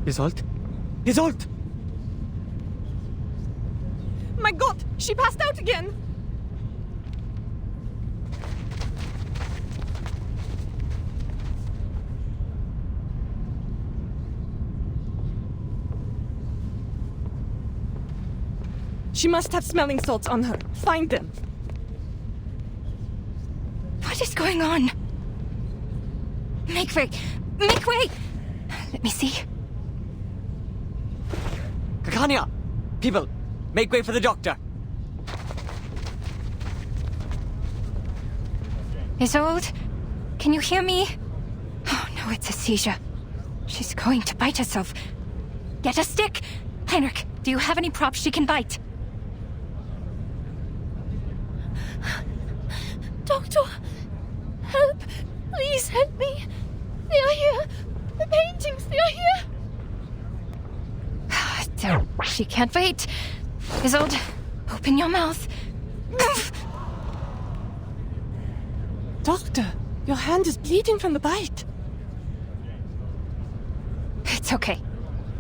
Isolde? Isolde! My God, she passed out again! She must have smelling salts on her. Find them. What is going on? Make way! Make way! Let me see. Kakanya! People, make way for the doctor. Isolde, can you hear me? Oh no, it's a seizure. She's going to bite herself. Get a stick! Heinrich, do you have any props she can bite? Doctor, help! Please help me! They are here! The paintings, they are here! She can't wait. Isolde, open your mouth. Doctor, your hand is bleeding from the bite. It's okay.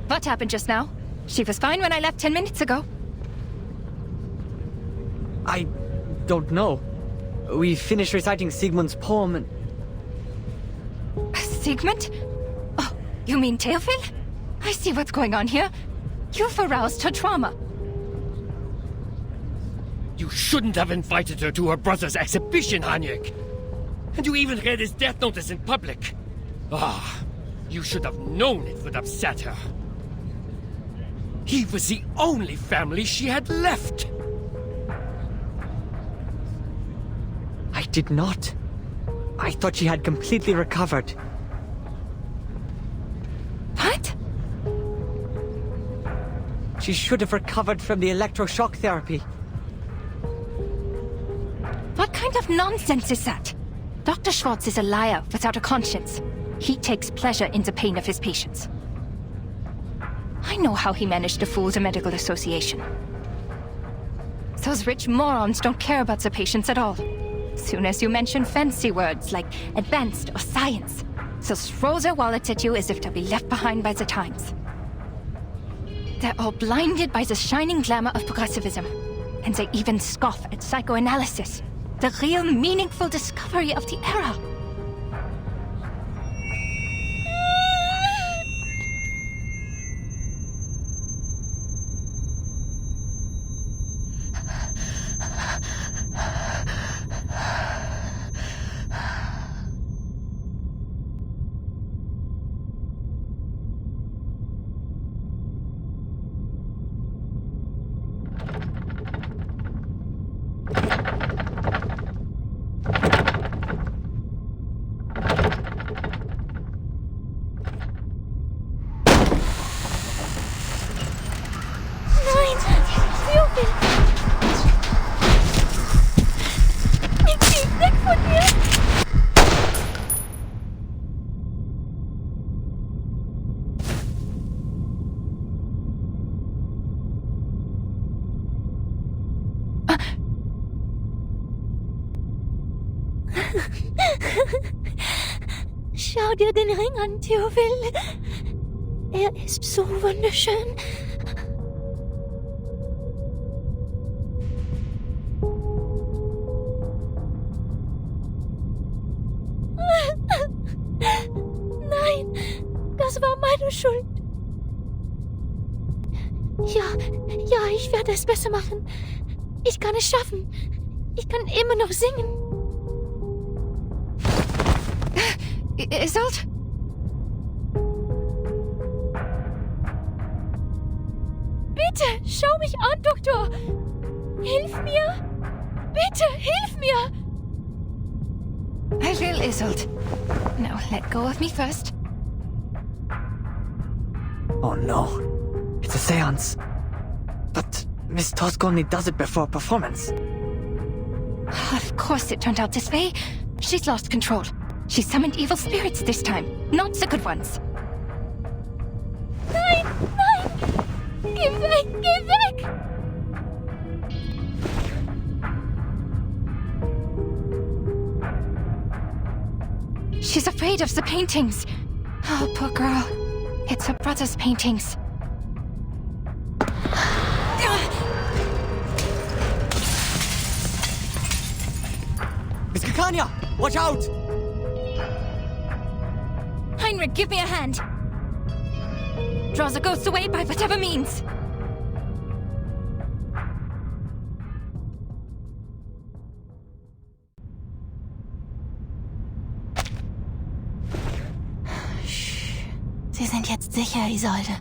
What happened just now? She was fine when I left 10 minutes ago. I don't know. We finished reciting Sigmund's poem and... Sigmund? Oh, you mean Theophil? I see what's going on here. You've aroused her trauma. You shouldn't have invited her to her brother's exhibition, Heinrich. And you even read his death notice in public. Ah, you should have known it would upset her. He was the only family she had left. I did not. I thought she had completely recovered. What? She should have recovered from the electroshock therapy. What kind of nonsense is that? Dr. Schwartz is a liar without a conscience. He takes pleasure in the pain of his patients. I know how he managed to fool the medical association. Those rich morons don't care about the patients at all. Soon as you mention fancy words like advanced or science, they'll throw their wallets at you as if they'll be left behind by the times. They're all blinded by the shining glamour of progressivism. And they even scoff at psychoanalysis, the real meaningful discovery of the era. Schau dir den Ring an, Theophil. Er ist so wunderschön. Nein, das war meine Schuld. Ja, ich werde es besser machen. Ich kann es schaffen. Ich kann immer noch singen. Isolde? Bitte, schau mich an, Doktor. Hilf mir. Bitte, hilf mir. I will, Isolde. Now, let go of me first. Oh no. It's a seance. But Miss Tosk only does it before a performance. Of course it turned out this way. She's lost control. She summoned evil spirits this time, not the good ones. Nein, nein! Geh weg, geh weg! She's afraid of the paintings. Oh, poor girl. It's her brother's paintings. Miss Kakanya! Watch out! Heinrich, give me a hand. Draws the ghost away by whatever means. Sie sind jetzt sicher, Isolde.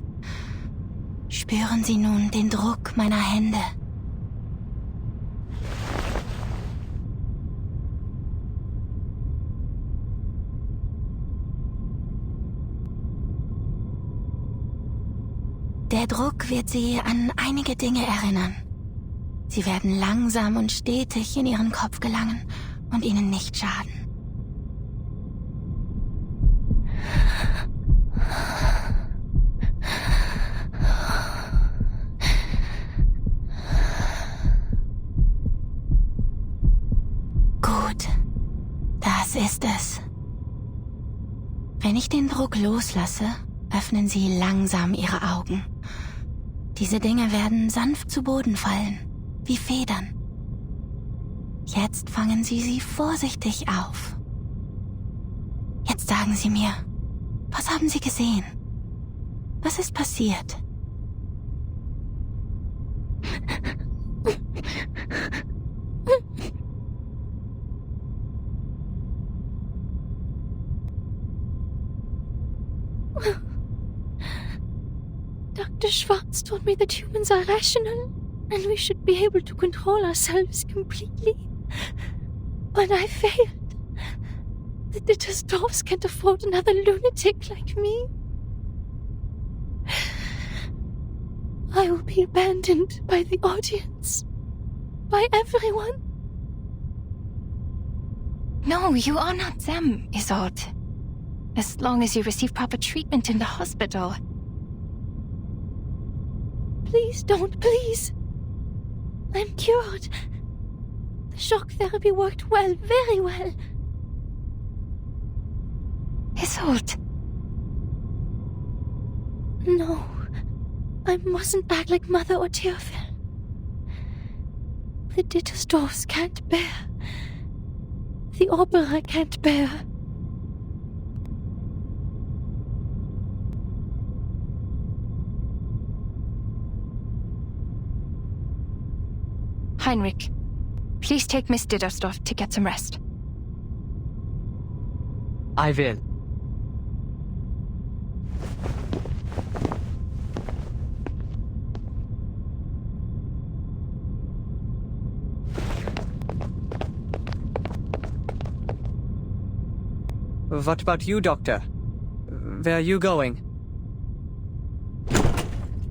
Spüren Sie nun den Druck meiner Hände. Der Druck wird Sie an einige Dinge erinnern. Sie werden langsam und stetig in Ihren Kopf gelangen und Ihnen nicht schaden. Gut, das ist es. Wenn ich den Druck loslasse, öffnen Sie langsam Ihre Augen. Diese Dinge werden sanft zu Boden fallen, wie Federn. Jetzt fangen Sie sie vorsichtig auf. Jetzt sagen Sie mir, was haben Sie gesehen? Was ist passiert? Dr. Schwartz told me that humans are rational, and we should be able to control ourselves completely. But I failed. The Dittersdorfs can't afford another lunatic like me. I will be abandoned by the audience. By everyone. No, you are not them, Isolde. As long as you receive proper treatment in the hospital. Please don't, please. I'm cured. The shock therapy worked well, very well. Isolde. No, I mustn't act like Mother or Teofil. The Dittersdorfs can't bear. The opera can't bear. Heinrich, please take Miss Dittersdorf to get some rest. I will. What about you, Doctor? Where are you going?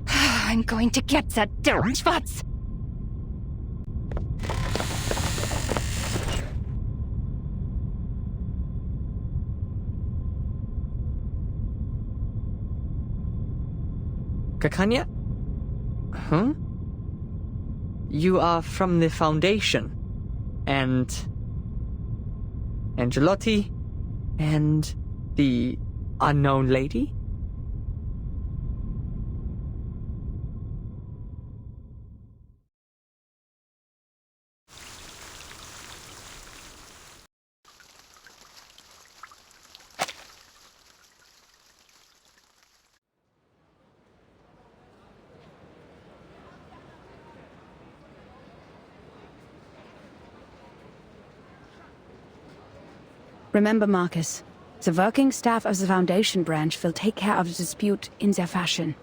I'm going to get that Dr. Schwartz! Kakanya? Huh? You are from the Foundation. And Angelotti? And the unknown lady? Remember, Marcus, the working staff of the Foundation branch will take care of the dispute in their fashion.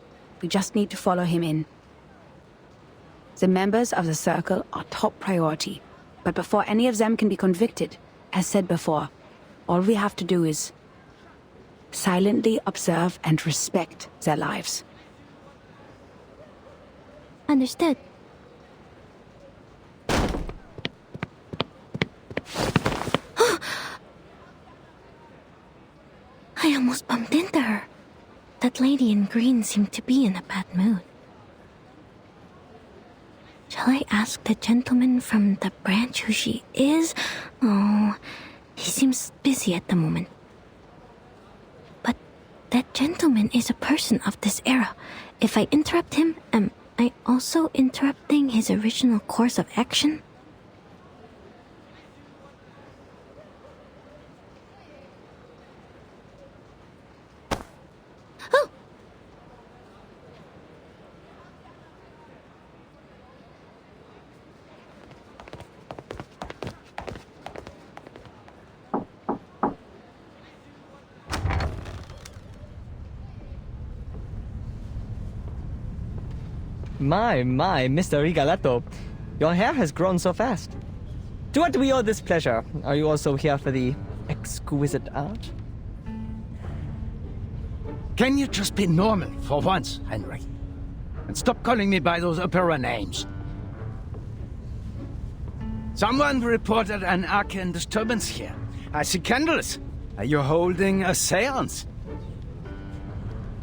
We just need to follow him in. The members of the Circle are top priority, but before any of them can be convicted, as said before, all we have to do is silently observe and respect their lives. Understood. I almost bumped into her. That lady in green seemed to be in a bad mood. Shall I ask the gentleman from the branch who she is? Oh, he seems busy at the moment. But That gentleman is a person of this era. If I interrupt him, am I also interrupting his original course of action? Oh! My, Mr. Rigoletto. Your hair has grown so fast. To what do we owe this pleasure? Are you also here for the exquisite art? Can you just be normal for once, Henry? And stop calling me by those opera names. Someone reported an arcane disturbance here. I see candles. Are you holding a seance?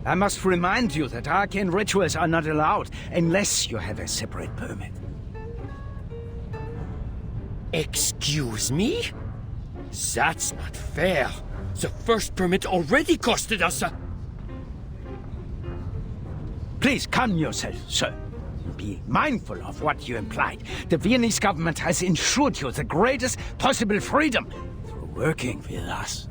I must remind you that arcane rituals are not allowed unless you have a separate permit. Excuse me? That's not fair. The first permit already costed us a... Please calm yourself, sir. Be mindful of what you implied. The Viennese government has ensured you the greatest possible freedom through working with us.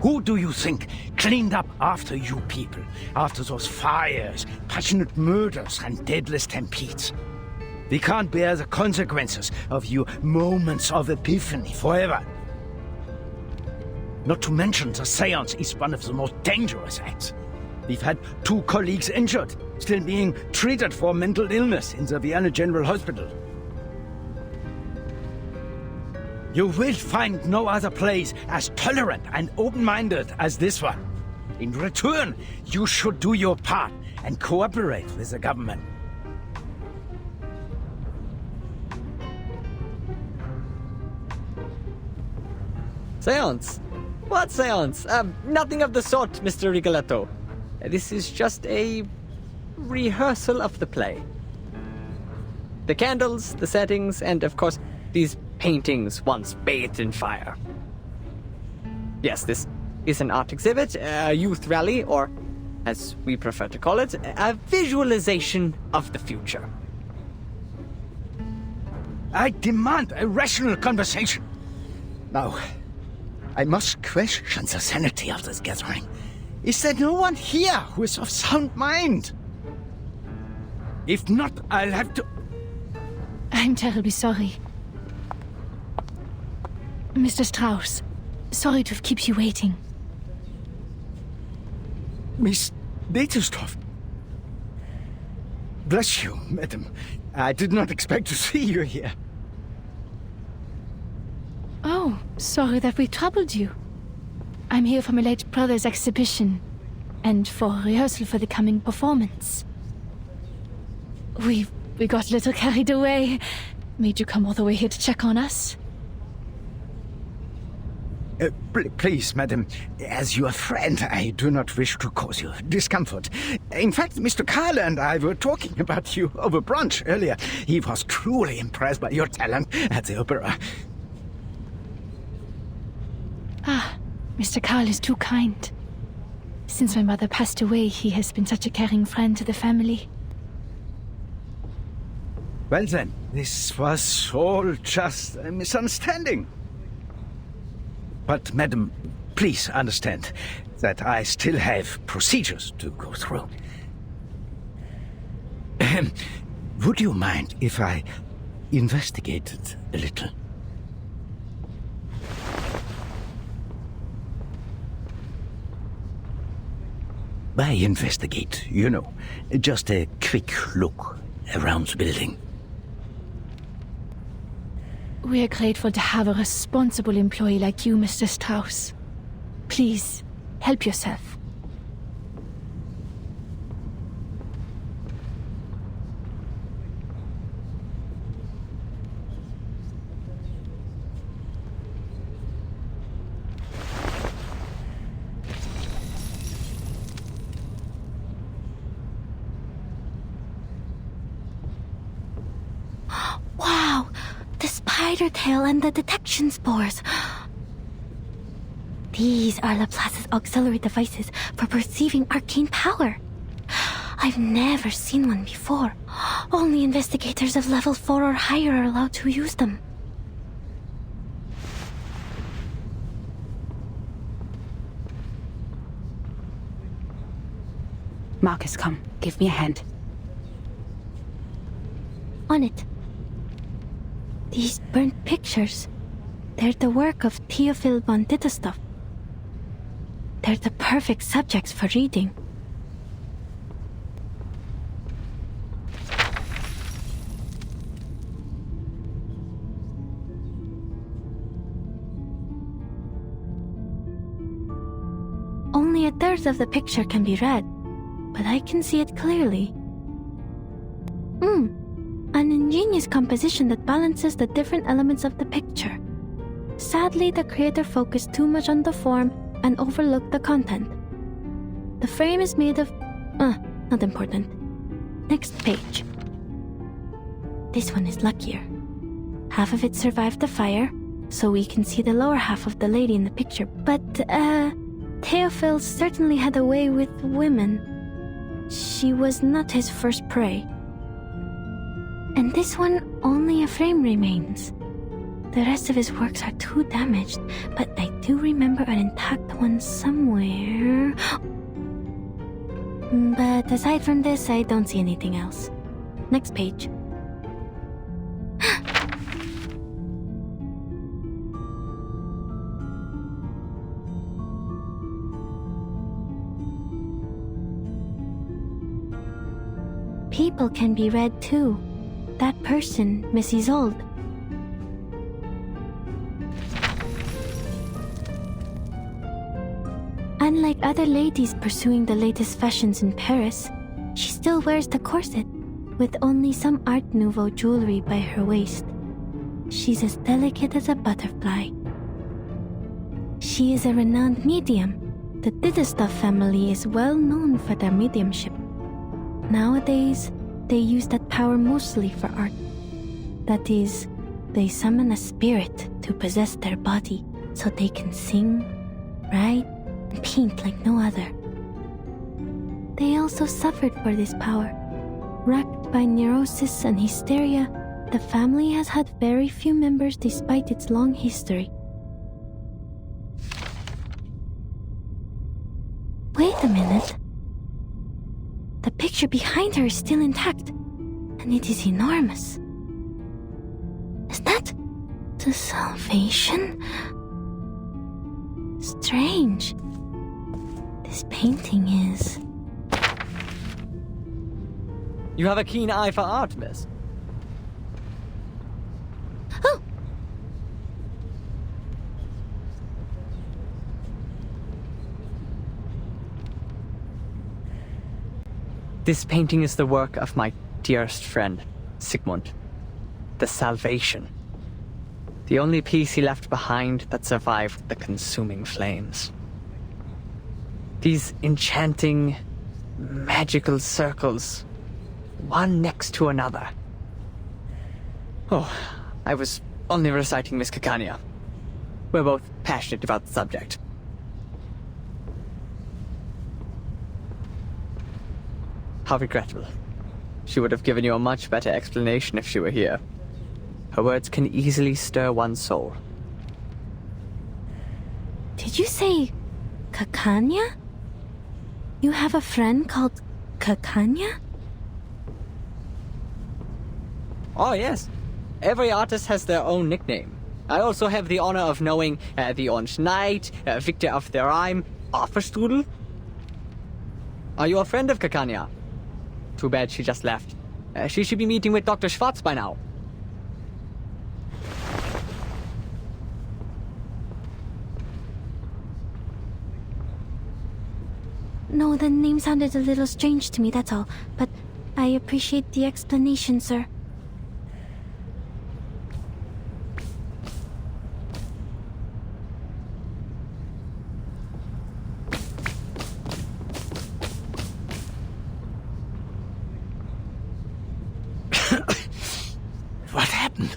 Who do you think cleaned up after you people? After those fires, passionate murders, and deadly stampedes? We can't bear the consequences of your moments of epiphany forever. Not to mention the seance is one of the most dangerous acts. We've had 2 colleagues injured, still being treated for mental illness in the Vienna General Hospital. You will find no other place as tolerant and open-minded as this one. In return, you should do your part and cooperate with the government. Seance? What seance? Nothing of the sort, Mr. Rigoletto. This is just a rehearsal of the play. The candles, the settings, and of course, these paintings once bathed in fire. Yes, this is an art exhibit, a youth rally, or, as we prefer to call it, a visualization of the future. I demand a rational conversation. Now, I must question the sanity of this gathering. Is there no one here who is of sound mind? If not, I'll have to... I'm terribly sorry. Mr. Strauss, sorry to have kept you waiting. Miss Netelstorff. Bless you, madam. I did not expect to see you here. Oh, sorry that we troubled you. I'm here for my late brother's exhibition, and for rehearsal for the coming performance. We got a little carried away. Made you come all the way here to check on us. Please, madam, as your friend, I do not wish to cause you discomfort. In fact, Mr. Carl and I were talking about you over brunch earlier. He was truly impressed by your talent at the opera. Ah, Mr. Carl is too kind. Since my mother passed away, he has been such a caring friend to the family. Well then, this was all just a misunderstanding. But, madam, please understand that I still have procedures to go through. Would you mind if I investigated a little? By investigate, you know, just a quick look around the building. We are grateful to have a responsible employee like you, Mr. Strauss. Please, help yourself. Wow! The spider tail and the detection spores. These are Laplace's with auxiliary devices for perceiving arcane power. I've never seen one before. Only investigators of level 4 or higher are allowed to use them. Marcus, come. Give me a hand. On it. These burnt pictures. They're the work of Theophil von Ditterstoff. They're the perfect subjects for reading. Only a third of the picture can be read, but I can see it clearly. An ingenious composition that balances the different elements of the picture. Sadly, the creator focused too much on the form and overlooked the content. The frame is made of... not important. Next page. This one is luckier. Half of it survived the fire, so we can see the lower half of the lady in the picture. But, Theophil certainly had a way with women. She was not his first prey. And this one, only a frame remains. The rest of his works are too damaged, but I do remember an intact one somewhere. But aside from this, I don't see anything else. Next page. People can be read too. That person, Mrs. Old. Unlike other ladies pursuing the latest fashions in Paris, she still wears the corset, with only some Art Nouveau jewelry by her waist. She's as delicate as a butterfly. She is a renowned medium. The Ditterstoff family is well known for their mediumship. Nowadays, they use that power mostly for art. That is, they summon a spirit to possess their body so they can sing, write, and paint like no other. They also suffered for this power. Racked by neurosis and hysteria, the family has had very few members despite its long history. Wait a minute. The picture behind her is still intact, and it is enormous. Is that the Salvation? Strange. This painting is... You have a keen eye for art, miss. Oh! This painting is the work of my dearest friend, Sigmund. The Salvation. The only piece he left behind that survived the consuming flames. These enchanting, magical circles, one next to another. Oh, I was only reciting Miss Caccania. We're both passionate about the subject. How regrettable. She would have given you a much better explanation if she were here. Her words can easily stir one's soul. Did you say Caccania? You have a friend called Caccania? Oh, yes. Every artist has their own nickname. I also have the honor of knowing the Orange Knight, Victor of the Rhyme, Offerstrudel. Are you a friend of Caccania? Too bad she just left. She should be meeting with Dr. Schwartz by now. No, the name sounded a little strange to me, that's all. But I appreciate the explanation, sir. What happened?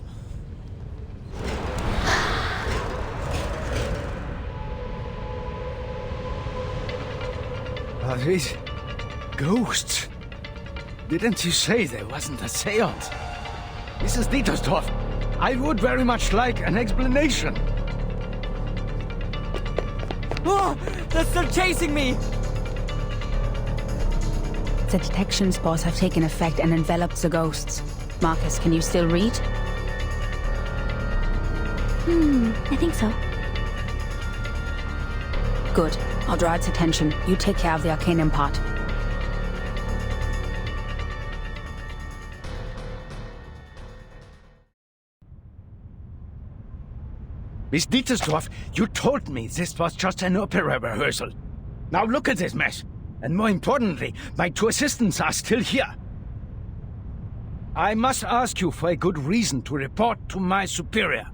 These ghosts. Didn't you say there wasn't a seance? Mrs. Dietersdorf, I would very much like an explanation. Oh, they're still chasing me! The detection spores have taken effect and enveloped the ghosts. Marcus, can you still read? I think so. Good. I'll draw its attention. You take care of the arcanum part. Miss Dietersdorf, you told me this was just an opera rehearsal. Now look at this mess. And more importantly, my 2 assistants are still here. I must ask you for a good reason to report to my superior.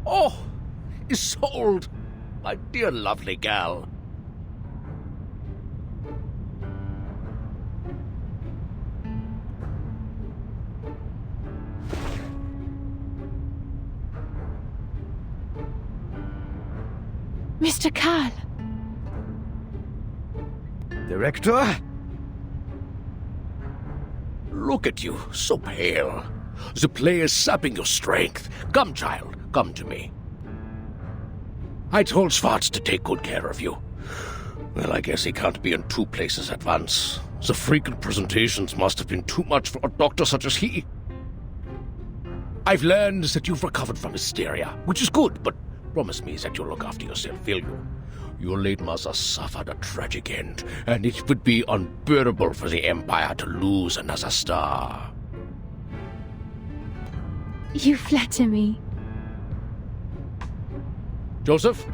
Oh, Isolde, my dear lovely gal. Mr. Karl. Director? Look at you, so pale. The play is sapping your strength. Come, child, come to me. I told Schwartz to take good care of you. Well, I guess he can't be in 2 places at once. The frequent presentations must have been too much for a doctor such as he. I've learned that you've recovered from hysteria, which is good, but promise me that you'll look after yourself, will you? Your late mother suffered a tragic end, and it would be unbearable for the Empire to lose another star. You flatter me. Joseph?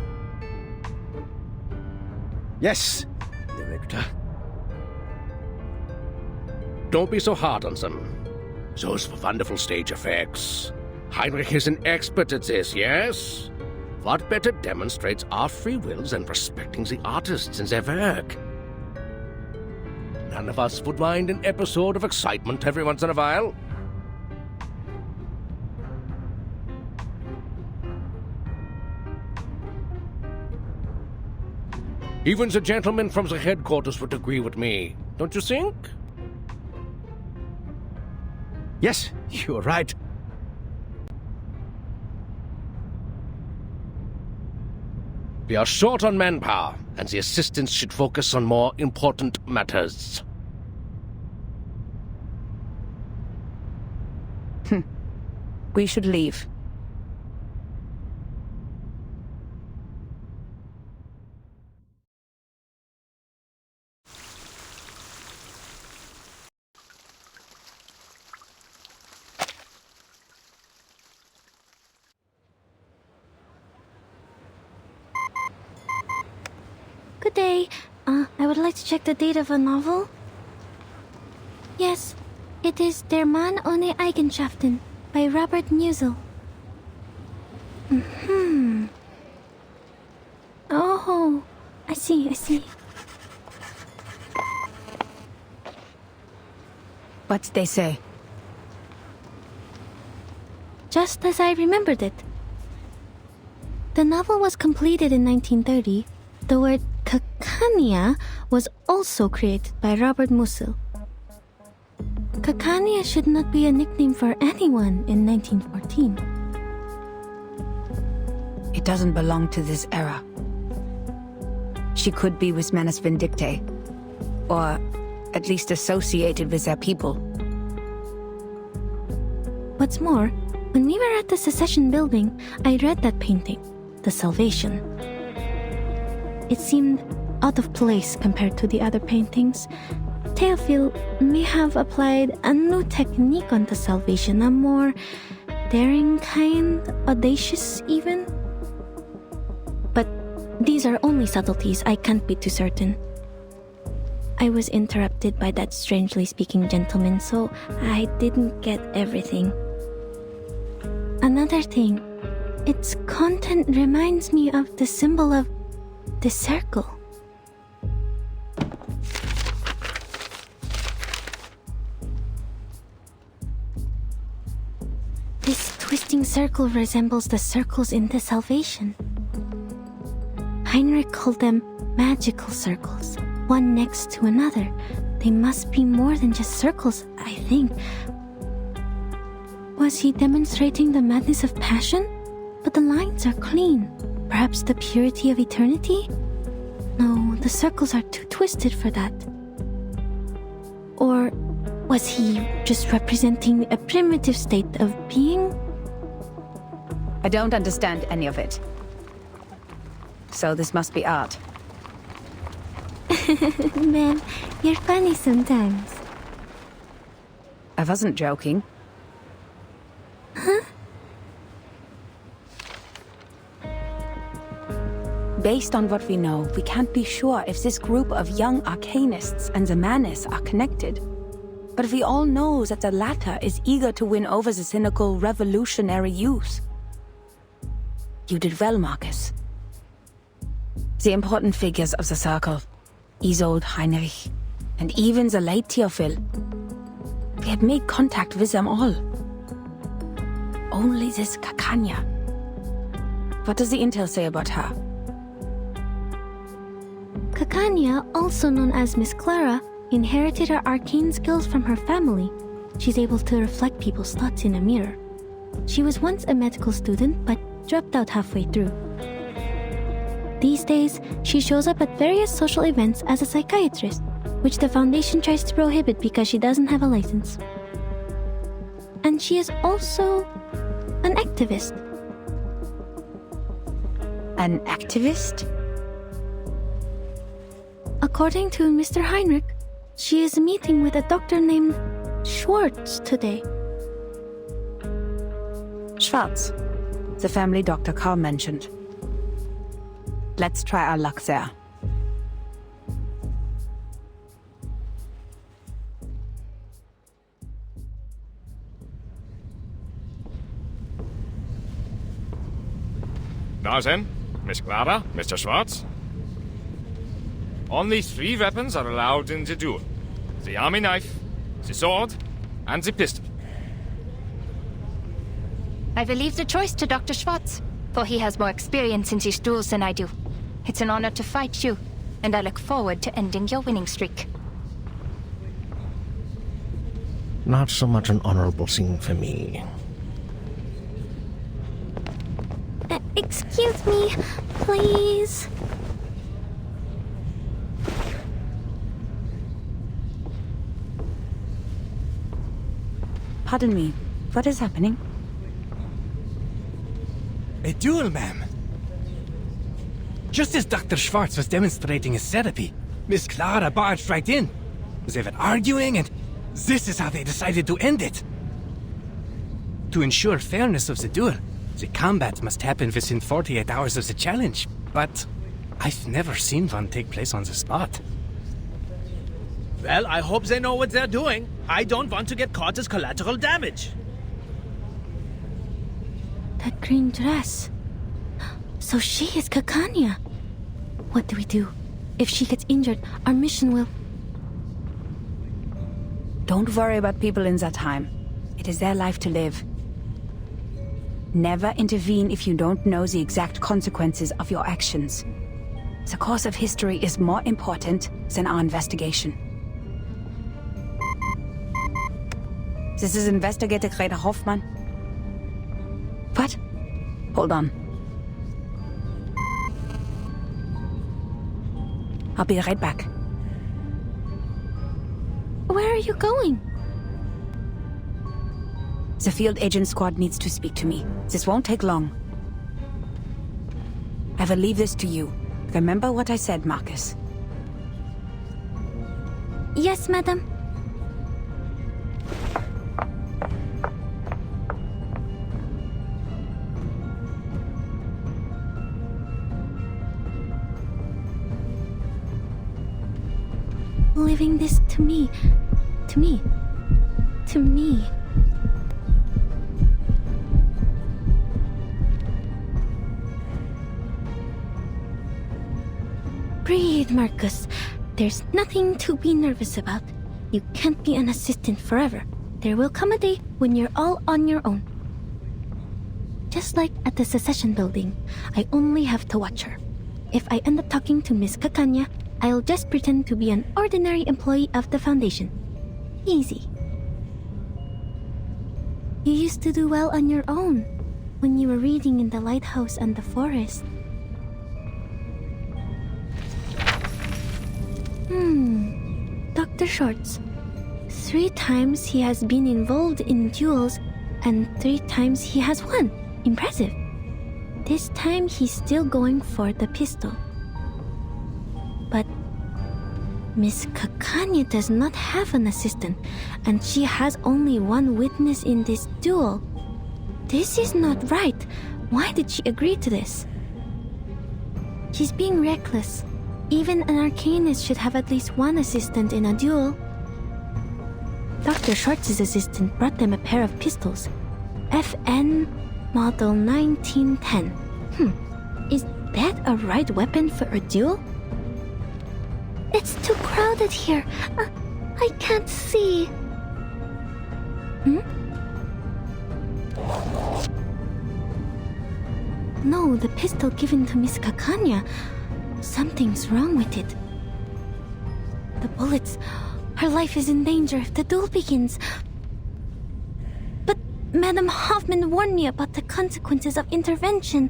Yes, Director. Don't be so hard on them. Those were wonderful stage effects. Heinrich is an expert at this, yes? What better demonstrates our free wills than respecting the artists and their work? None of us would mind an episode of excitement every once in a while. Even the gentlemen from the headquarters would agree with me, don't you think? Yes, you're right. We are short on manpower, and the assistants should focus on more important matters. We should leave. Good day. I would like to check the date of a novel. Yes, it is Der Mann ohne Eigenschaften by Robert Musil. Oh, I see. What did they say? Just as I remembered it. The novel was completed in 1930. The word Cacania was also created by Robert Musil. Cacania should not be a nickname for anyone in 1914. It doesn't belong to this era. She could be with Manus Vindictae, or at least associated with their people. What's more, when we were at the Secession building, I read that painting, The Salvation. It seemed out of place compared to the other paintings. Théophile may have applied a new technique on the Salvation, a more daring kind, audacious even. But these are only subtleties, I can't be too certain. I was interrupted by that strangely speaking gentleman, so I didn't get everything. Another thing, its content reminds me of the symbol of the circle. twisting circle resembles the circles in the Salvation. Heinrich called them magical circles, one next to another. They must be more than just circles, I think. Was he demonstrating the madness of passion? But the lines are clean. Perhaps the purity of eternity? No, the circles are too twisted for that. Or was he just representing a primitive state of being? I don't understand any of it. So this must be art. Man, you're funny sometimes. I wasn't joking. Huh? Based on what we know, we can't be sure if this group of young arcanists and the Manus are connected. But we all know that the latter is eager to win over the cynical revolutionary youth. You did well, Marcus. The important figures of the Circle, Isolde, Heinrich, and even the late Theophil. We had made contact with them all. Only this Kakanya. What does the intel say about her? Kakanya, also known as Miss Clara, inherited her arcane skills from her family. She's able to reflect people's thoughts in a mirror. She was once a medical student, but dropped out halfway through. These days, she shows up at various social events as a psychiatrist, which the Foundation tries to prohibit because she doesn't have a license. And she is also an activist. An activist? According to Mr. Heinrich, she is meeting with a doctor named Schwartz today. Schwartz, the family doctor Carl mentioned. Let's try our luck there. Now then, Miss Clara, Mr. Schwartz. Only 3 weapons are allowed in the duel. The army knife, the sword, and the pistol. I will leave the choice to Dr. Schwartz, for he has more experience in these duels than I do. It's an honor to fight you, and I look forward to ending your winning streak. Not so much an honorable scene for me. Excuse me, please. Pardon me, what is happening? A duel, ma'am. Just as Dr. Schwartz was demonstrating his therapy, Miss Clara barged right in. They were arguing, and this is how they decided to end it. To ensure fairness of the duel, the combat must happen within 48 hours of the challenge, but I've never seen one take place on the spot. Well, I hope they know what they're doing. I don't want to get caught as collateral damage. That green dress. So she is Kakanya. What do we do? If she gets injured, our mission will... Don't worry about people in that time. It is their life to live. Never intervene if you don't know the exact consequences of your actions. The course of history is more important than our investigation. This is Investigator Greta Hoffmann. What? Hold on. I'll be right back. Where are you going? The field agent squad needs to speak to me. This won't take long. I will leave this to you. Remember what I said, Marcus. Yes, madam. Leaving this to me. To me. To me. Breathe, Marcus. There's nothing to be nervous about. You can't be an assistant forever. There will come a day when you're all on your own. Just like at the Secession building, I only have to watch her. If I end up talking to Miss Kakanya, I'll just pretend to be an ordinary employee of the Foundation. Easy. You used to do well on your own when you were reading in the lighthouse and the forest. Dr. Schwartz. 3 times he has been involved in duels, and 3 times he has won. Impressive. This time he's still going for the pistol. But Miss Kakanya does not have an assistant, and she has only 1 witness in this duel. This is not right. Why did she agree to this? She's being reckless. Even an arcanist should have at least 1 assistant in a duel. Dr. Schwartz's assistant brought them a pair of pistols. FN Model 1910. Is that a right weapon for a duel? It's too crowded here. I can't see. No, the pistol given to Miss Kakanya. Something's wrong with it. The bullets. Her life is in danger if the duel begins. But Madame Hoffman warned me about the consequences of intervention.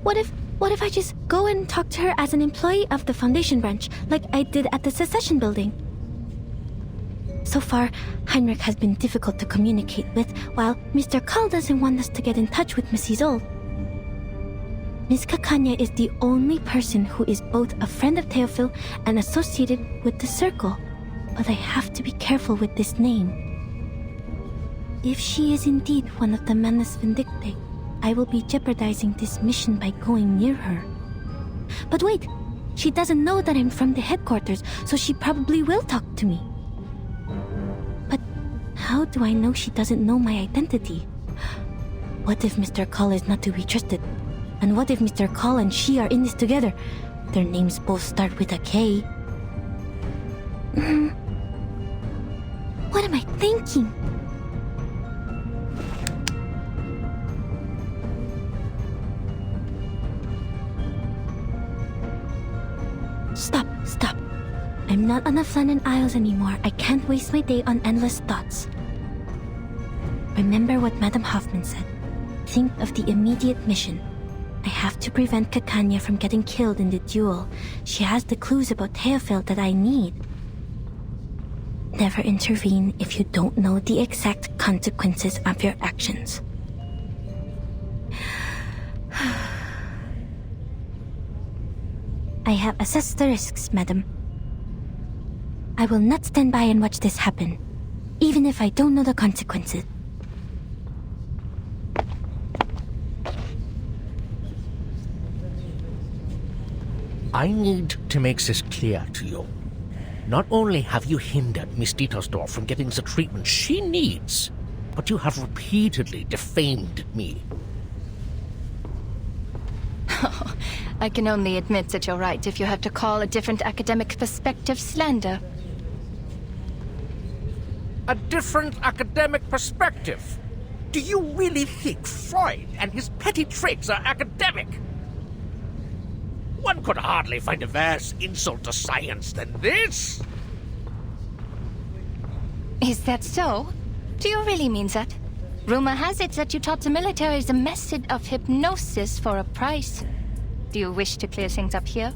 What if I just go and talk to her as an employee of the Foundation branch, like I did at the Secession building? So far, Heinrich has been difficult to communicate with, while Mr. Carl doesn't want us to get in touch with Miss Isolde. Miss Kakanya is the only person who is both a friend of Theophil and associated with the Circle, but I have to be careful with this name. If she is indeed one of the Manus Vindictae, I will be jeopardizing this mission by going near her. But wait, she doesn't know that I'm from the headquarters, so she probably will talk to me. But how do I know she doesn't know my identity? What if Mr. Call is not to be trusted? And what if Mr. Call and she are in this together? Their names both start with a K. What am I thinking? Stop. I'm not on the Flannan Isles anymore. I can't waste my day on endless thoughts. Remember what Madame Hoffman said. Think of the immediate mission. I have to prevent Kakanya from getting killed in the duel. She has the clues about Theophil that I need. Never intervene if you don't know the exact consequences of your actions. I have assessed the risks, madam. I will not stand by and watch this happen, even if I don't know the consequences. I need to make this clear to you. Not only have you hindered Miss Dietersdorf from getting the treatment she needs, but you have repeatedly defamed me. I can only admit that you're right if you have to call a different academic perspective slander. A different academic perspective? Do you really think Freud and his petty tricks are academic? One could hardly find a worse insult to science than this. Is that so? Do you really mean that? Rumor has it that you taught the military the method of hypnosis for a price. Do you wish to clear things up here?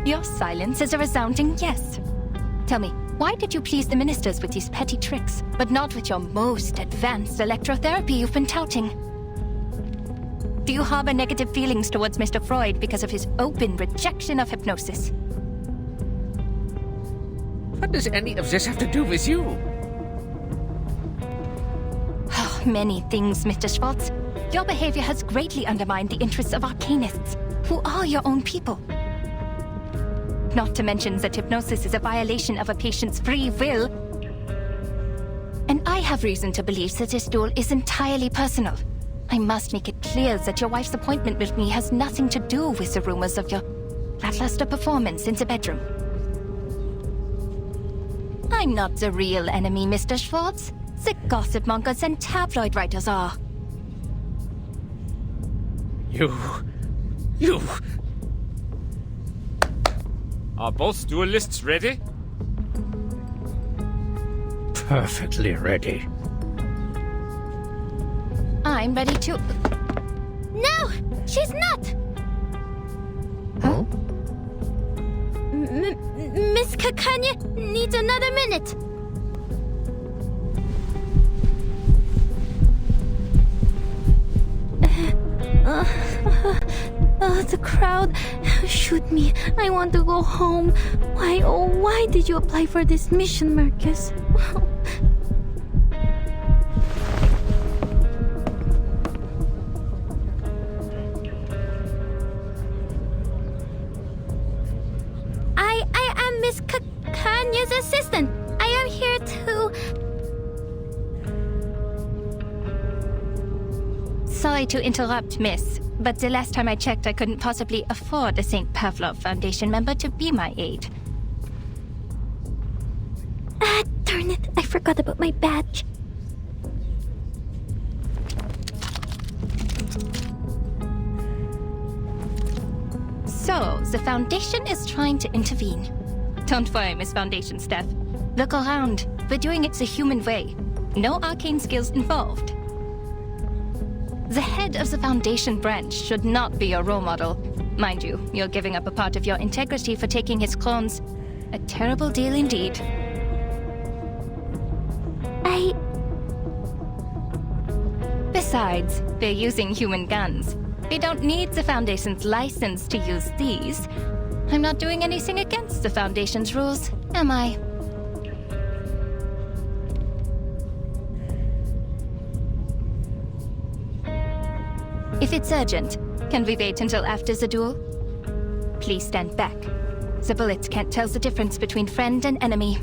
Your silence is a resounding yes. Tell me, why did you please the ministers with these petty tricks, but not with your most advanced electrotherapy you've been touting? Do you harbor negative feelings towards Mr. Freud because of his open rejection of hypnosis? What does any of this have to do with you? Many things, Mr. Schwartz. Your behavior has greatly undermined the interests of arcanists, who are your own people. Not to mention that hypnosis is a violation of a patient's free will. And I have reason to believe that this duel is entirely personal. I must make it clear that your wife's appointment with me has nothing to do with the rumors of your That last a performance in the bedroom. I'm not the real enemy, Mr. Schwartz. The gossip mongers and tabloid writers are. You... Are both duelists ready? Perfectly ready. I'm ready to... No! She's not! Huh? Miss Kakanya needs another minute. The crowd. Shoot me. I want to go home. Why, oh, why did you apply for this mission, Marcus? I am Miss Kanya's assistant. I am here to... Sorry to interrupt, miss, but the last time I checked, I couldn't possibly afford a St. Pavlov Foundation member to be my aide. Darn it. I forgot about my badge. So, the Foundation is trying to intervene. Don't worry, Miss Foundation staff. Look around. We're doing it the human way. No arcane skills involved. The head of the Foundation branch should not be your role model. Mind you, you're giving up a part of your integrity for taking his clones. A terrible deal indeed. Besides, they're using human guns. We don't need the Foundation's license to use these. I'm not doing anything against the Foundation's rules, am I? If it's urgent, can we wait until after the duel? Please stand back. The bullets can't tell the difference between friend and enemy.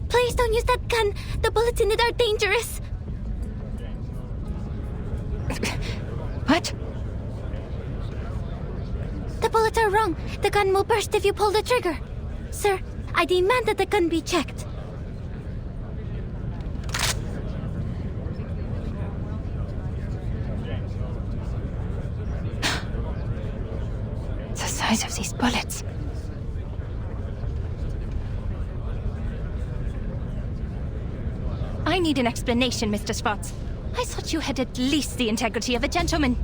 Please don't use that gun. The bullets in it are dangerous. What? The bullets are wrong. The gun will burst if you pull the trigger. Sir, I demand that the gun be checked. The size of these bullets. I need an explanation, Mr. Schwartz. I thought you had at least the integrity of a gentleman.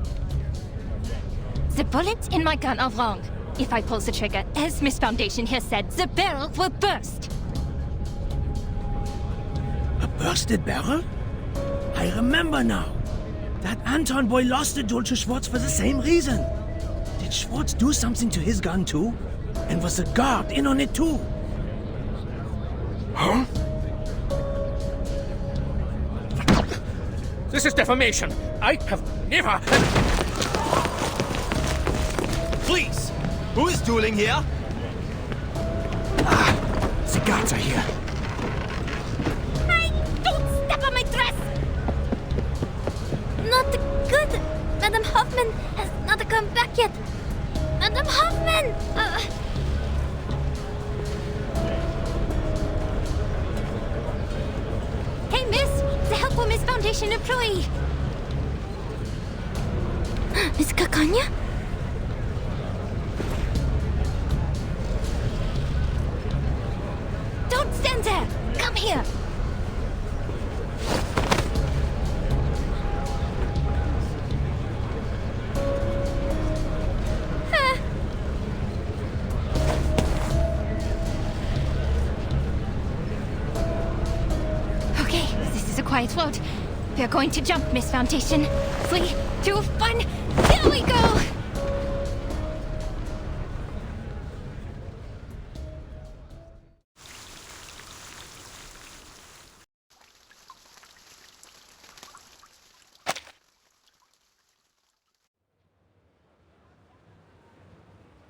The bullets in my gun are wrong. If I pull the trigger, as Miss Foundation here said, the barrel will burst. A bursted barrel? I remember now. That Anton boy lost the duel to Schwartz for the same reason. Did Schwartz do something to his gun too? And was the guard in on it too? Huh? This is defamation. I have never... Please! Who is dueling here? The guards are here. Hey, don't step on my dress! Not good. Madam Hoffman has not come back yet. Madam Hoffman! Hey, miss! The helpful Miss Foundation employee! Miss Kakanya? Don't stand there! Come here! Okay, this is a quiet road. We're going to jump, Miss Foundation. 3, 2, 1, here we go!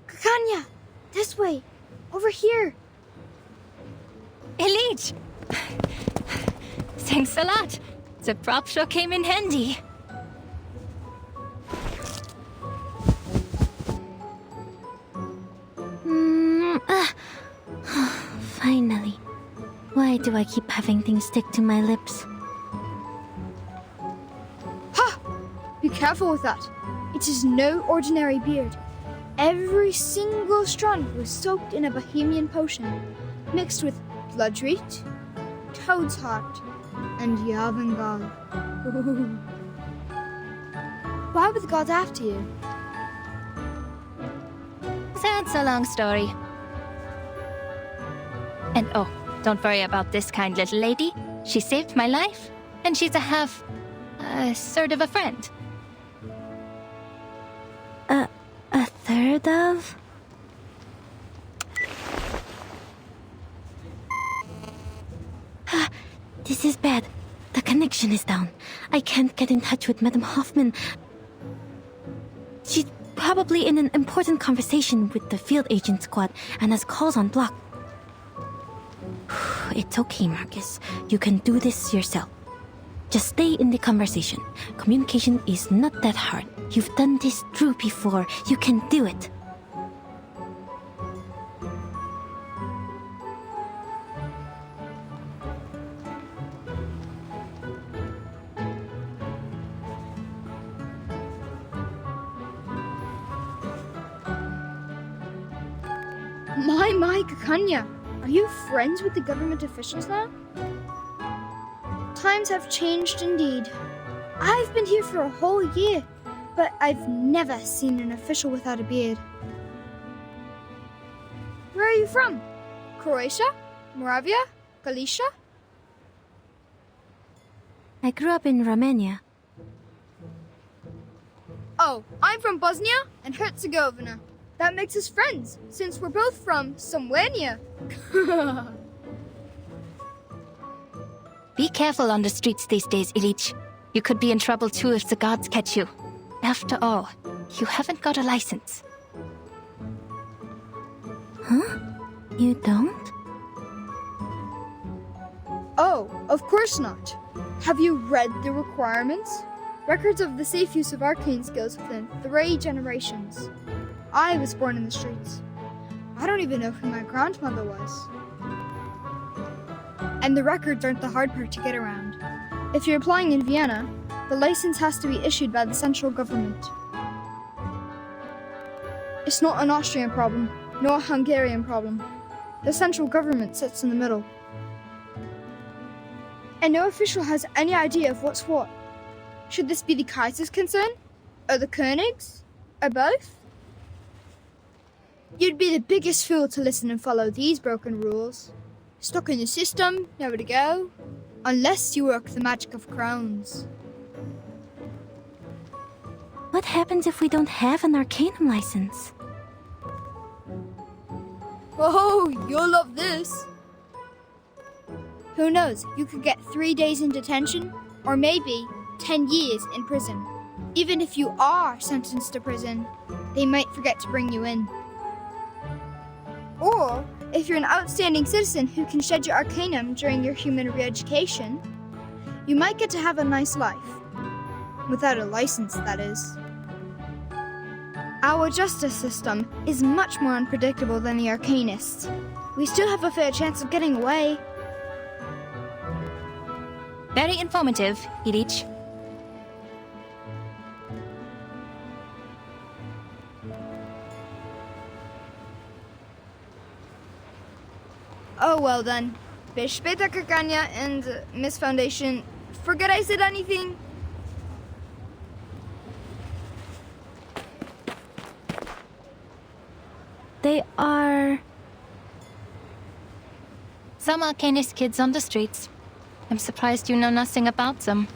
Kakanya! This way! Over here! Elite! Thanks a lot. The prop sure came in handy. Finally. Why do I keep having things stick to my lips? Ha! Be careful with that. It is no ordinary beard. Every single strand was soaked in a Bohemian potion, mixed with bloodroot, toad's heart, and Yavangal. Why were the gods after you? That's a long story. And oh, don't worry about this kind little lady. She saved my life, and she's sort of a friend. A third of? This is bad. The connection is down. I can't get in touch with Madame Hoffman. She's probably in an important conversation with the field agent squad and has calls on block. It's okay, Marcus. You can do this yourself. Just stay in the conversation. Communication is not that hard. You've done this through before. You can do it. My, Kakanya. Are you friends with the government officials now? Times have changed indeed. I've been here for a whole year, but I've never seen an official without a beard. Where are you from? Croatia? Moravia? Galicia? I grew up in Romania. Oh, I'm from Bosnia and Herzegovina. That makes us friends, since we're both from somewhere near. Be careful on the streets these days, Ilich. You could be in trouble too if the guards catch you. After all, you haven't got a license. Huh? You don't? Oh, of course not. Have you read the requirements? Records of the safe use of arcane skills within 3 generations. I was born in the streets. I don't even know who my grandmother was. And the records aren't the hard part to get around. If you're applying in Vienna, the license has to be issued by the central government. It's not an Austrian problem, nor a Hungarian problem. The central government sits in the middle. And no official has any idea of what's what. Should this be the Kaiser's concern? Or the König's? Or both? You'd be the biggest fool to listen and follow these broken rules. Stuck in the system, nowhere to go. Unless you work the magic of crowns. What happens if we don't have an Arcanum license? Oh, you'll love this. Who knows, you could get 3 days in detention, or maybe 10 years in prison. Even if you are sentenced to prison, they might forget to bring you in. Or, if you're an outstanding citizen who can shed your arcanum during your human re-education, you might get to have a nice life. Without a license, that is. Our justice system is much more unpredictable than the arcanists. We still have a fair chance of getting away. Very informative, Ilich. Oh, well then. Bis später, Kakanya and Miss Foundation. Forget I said anything? They are... Some Arcanist kids on the streets. I'm surprised you know nothing about them.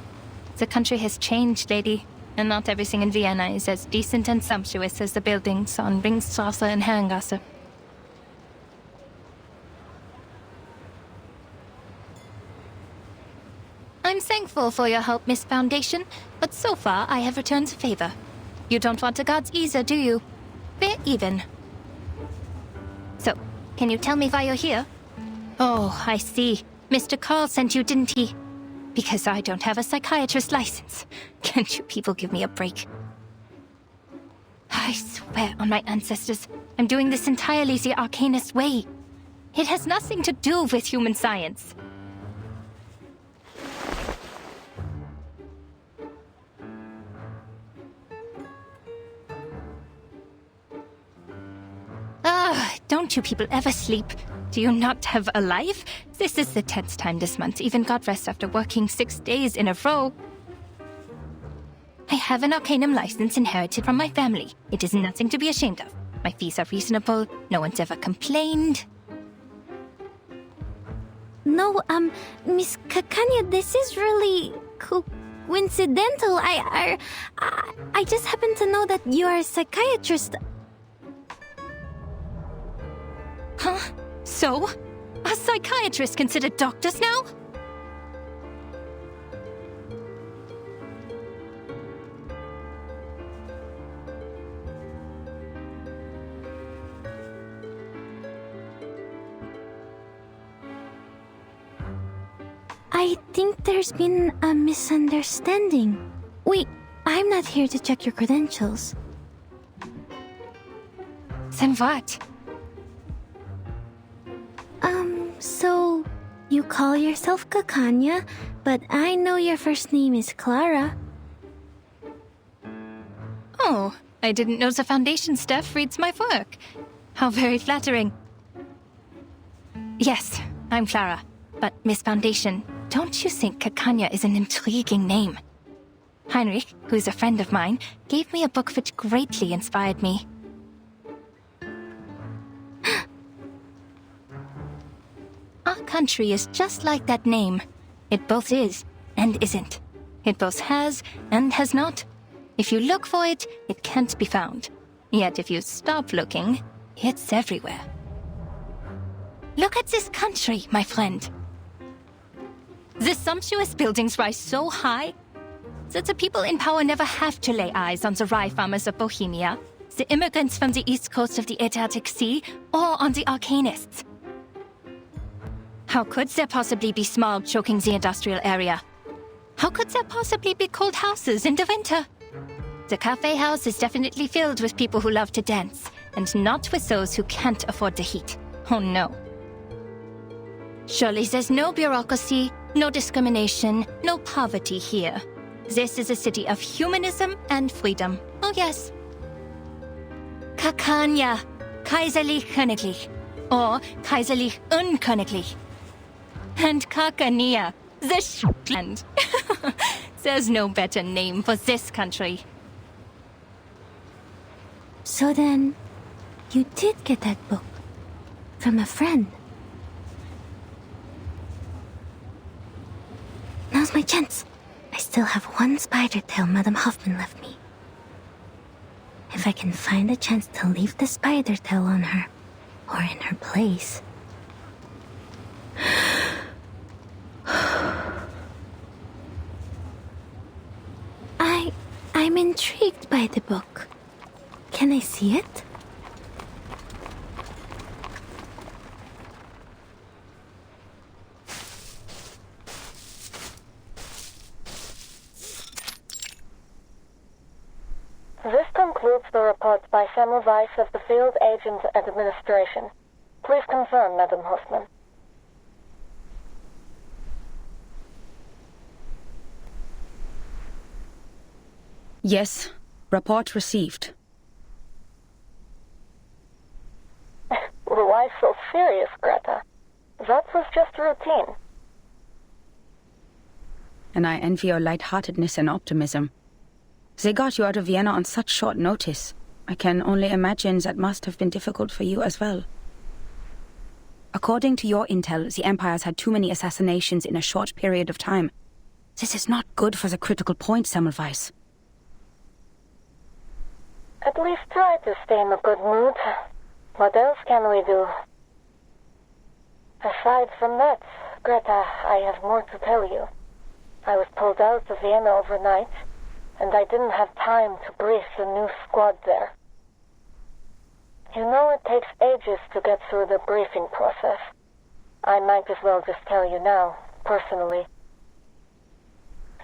The country has changed, lady, and not everything in Vienna is as decent and sumptuous as the buildings on Ringstrasse and Herrengasse. I'm thankful for your help, Miss Foundation, but so far I have returned the favor. You don't want the gods either, do you? Fair even. So, can you tell me why you're here? Oh, I see. Mr. Carl sent you, didn't he? Because I don't have a psychiatrist license. Can't you people give me a break? I swear on my ancestors, I'm doing this entirely the Arcanist way. It has nothing to do with human science. Don't you people ever sleep? Do you not have a life? This is the 10th time this month. Even got rest after working 6 days in a row. I have an Arcanum license inherited from my family. It is nothing to be ashamed of. My fees are reasonable. No one's ever complained. No, Miss Kakanya, this is really coincidental. I just happen to know that you are a psychiatrist. Huh? So? Are psychiatrists considered doctors now? I think there's been a misunderstanding. Wait, I'm not here to check your credentials. Then what? So you call yourself Kakanya, but I know your first name is Clara. Oh, I didn't know the Foundation staff reads my work. How very flattering. Yes, I'm Clara. But, Miss Foundation, don't you think Kakanya is an intriguing name? Heinrich, who's a friend of mine, gave me a book which greatly inspired me. Our country is just like that name. It both is and isn't. It both has and has not. If you look for it, it can't be found. Yet if you stop looking, it's everywhere. Look at this country, my friend. The sumptuous buildings rise so high that the people in power never have to lay eyes on the rye farmers of Bohemia, the immigrants from the east coast of the Adriatic Sea, or on the Arcanists. How could there possibly be smog choking the industrial area? How could there possibly be cold houses in the winter? The cafe house is definitely filled with people who love to dance, and not with those who can't afford the heat. Oh no. Surely there's no bureaucracy, no discrimination, no poverty here. This is a city of humanism and freedom. Oh yes. Kakanya, kaiserlich königlich, or kaiserlich unköniglich. And Kakania, the land. There's no better name for this country. So then, you did get that book from a friend. Now's my chance. I still have one spider tail Madame Hoffman left me. If I can find a chance to leave the spider tail on her, or in her place. I'm intrigued by the book. Can I see it? This concludes the report by Semmelweis of the Field Agent Administration. Please confirm, Madam Hoffman. Yes, report received. Why so serious, Greta? That was just routine. And I envy your lightheartedness and optimism. They got you out of Vienna on such short notice. I can only imagine that must have been difficult for you as well. According to your intel, the Empire's had too many assassinations in a short period of time. This is not good for the critical point, Semmelweis. At least try to stay in a good mood. What else can we do? Aside from that, Greta, I have more to tell you. I was pulled out of Vienna overnight, and I didn't have time to brief the new squad there. You know it takes ages to get through the briefing process. I might as well just tell you now, personally.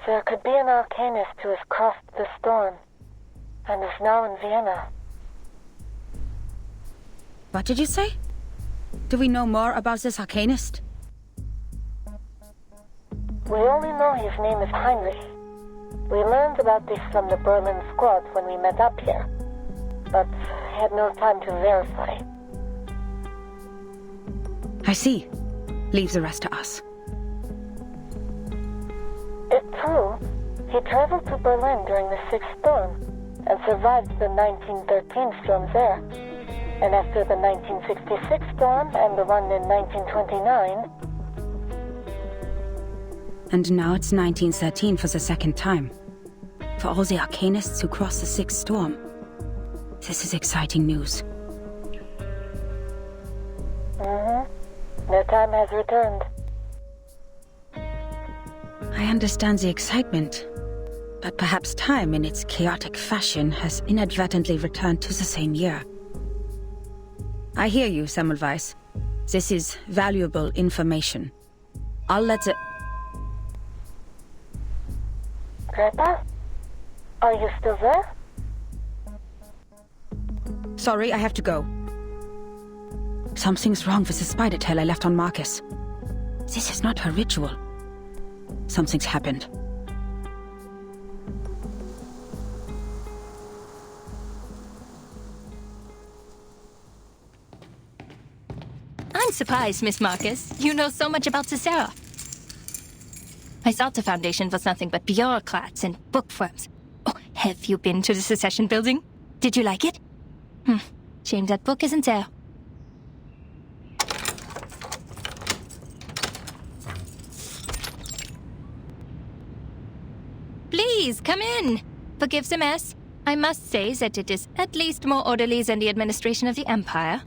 There could be an arcanist who has crossed the storm, and is now in Vienna. What did you say? Do we know more about this arcanist? We only know his name is Heinrich. We learned about this from the Berlin squad when we met up here, but had no time to verify. I see. Leave the rest to us. It's true. He traveled to Berlin during the Sixth Storm and survived the 1913 storm there. And after the 1966 storm and the one in 1929... And now it's 1913 for the second time. For all the arcanists who crossed the Sixth Storm. This is exciting news. The time has returned. I understand the excitement, but perhaps time in its chaotic fashion has inadvertently returned to the same year. I hear you, Semmelweis. This is valuable information. I'll let the... Greta? Are you still there? Sorry, I have to go. Something's wrong with the spider tail I left on Marcus. This is not her ritual. Something's happened. I'm surprised, Miss Marcus. You know so much about Cicero. I thought the Foundation was nothing but bureaucrats and bookworms. Oh, have you been to the Secession Building? Did you like it? Shame that book isn't there. Please, come in. Forgive the mess. I must say that it is at least more orderly than the administration of the Empire.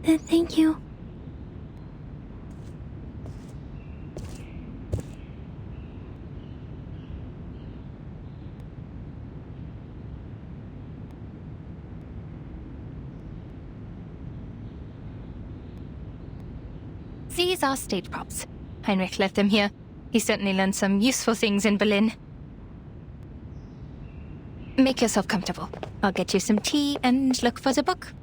Thank you. These are state props. Heinrich left them here. He certainly learned some useful things in Berlin. Make yourself comfortable. I'll get you some tea and look for the book.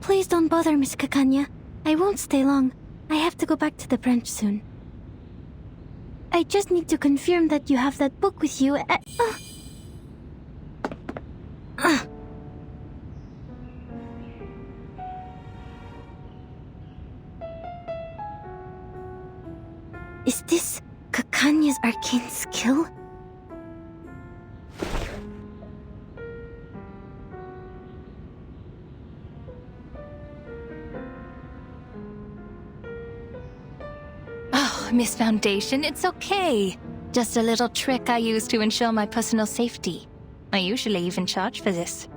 Please don't bother, Miss Kakanya. I won't stay long. I have to go back to the branch soon. I just need to confirm that you have that book with you. Is this Kakanya's arcane skill? Oh, Miss Foundation, it's okay. Just a little trick I use to ensure my personal safety. I usually even charge for this.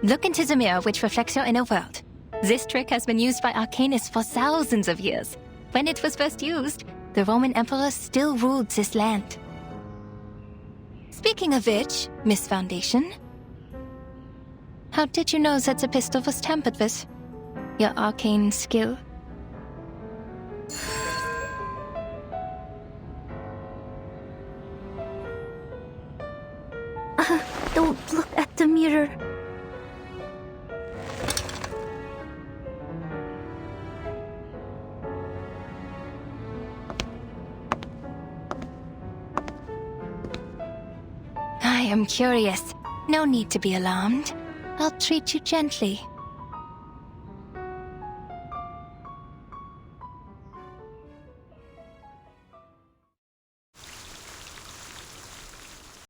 Look into the mirror which reflects your inner world. This trick has been used by arcanists for thousands of years. When it was first used, the Roman Emperor still ruled this land. Speaking of which, Miss Foundation, how did you know that the pistol was tampered with? Your arcane skill? Don't look at the mirror. I am curious. No need to be alarmed. I'll treat you gently.